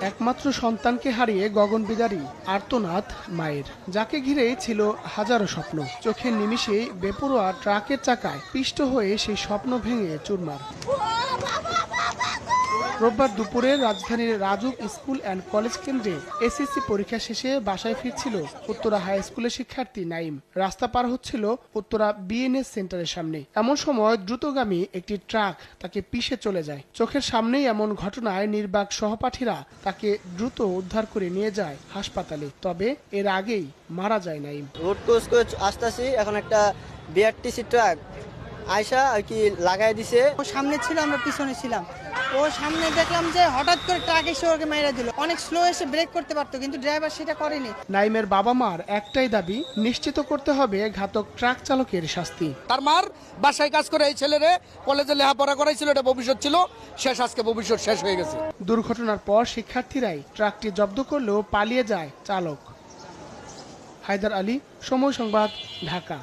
একমাত্র সন্তানকে হারিয়ে গগনবিদারী আর্তনাদ মায়ের, যাকে ঘিরে ছিল হাজারো স্বপ্ন। চোখের নিমিষেই বেপরোয়া ট্রাকের চাকায় পিষ্ট হয়ে সেই স্বপ্ন ভেঙে চুরমার। রোববার দুপুরে রাজধানীর রাজুক স্কুল অ্যান্ড কলেজ কেন্দ্রে এসএসসি পরীক্ষা শেষে বাসায় ফিরছিল উত্তরা হাই স্কুলের শিক্ষার্থী নাইম। রাস্তা পার হচ্ছিল উত্তরা বিএনএস সেন্টারের সামনে। এমন সময় দ্রুতগামী একটি ট্রাক তাকে পিষে চলে যায়। চোখের সামনেই এমন ঘটনায় নির্বাক সহপাঠীরা তাকে দ্রুত উদ্ধার করে নিয়ে যায় হাসপাতালে। তবে এর আগেই মারা যায় নাইম। রোড ক্রস করে আসতেছি, এখন একটা বিআরটিসি ট্রাক আয়সা আর কি লাগাই দিছে। ও সামনে ছিল, আমরা পিছনে ছিলাম। ও সামনে দেখলাম যে হঠাৎ করে ট্রাক এসে ওকে মেরে দিল। অনেক স্লো এসে ব্রেক করতে পারতো, কিন্তু ড্রাইভার সেটা করেনি। নাইমের বাবা মার একটাই দাবি, নিশ্চিত করতে হবে ঘাতক ট্রাক চালকের শাস্তি। তার মার বাসায় কাজ করে এই ছেলেরে কলেজে লেখাপড়া করাইছিল, এটা ভবিষ্যৎ ছিল, শেষ আজকে ভবিষ্যৎ শেষ হয়ে গেছে। দুর্ঘটনার পর শিক্ষার্থীরাই ট্রাকটি জব্দ করলেও পালিয়ে যায় চালক। হায়দার আলী, সময় সংবাদ, ঢাকা।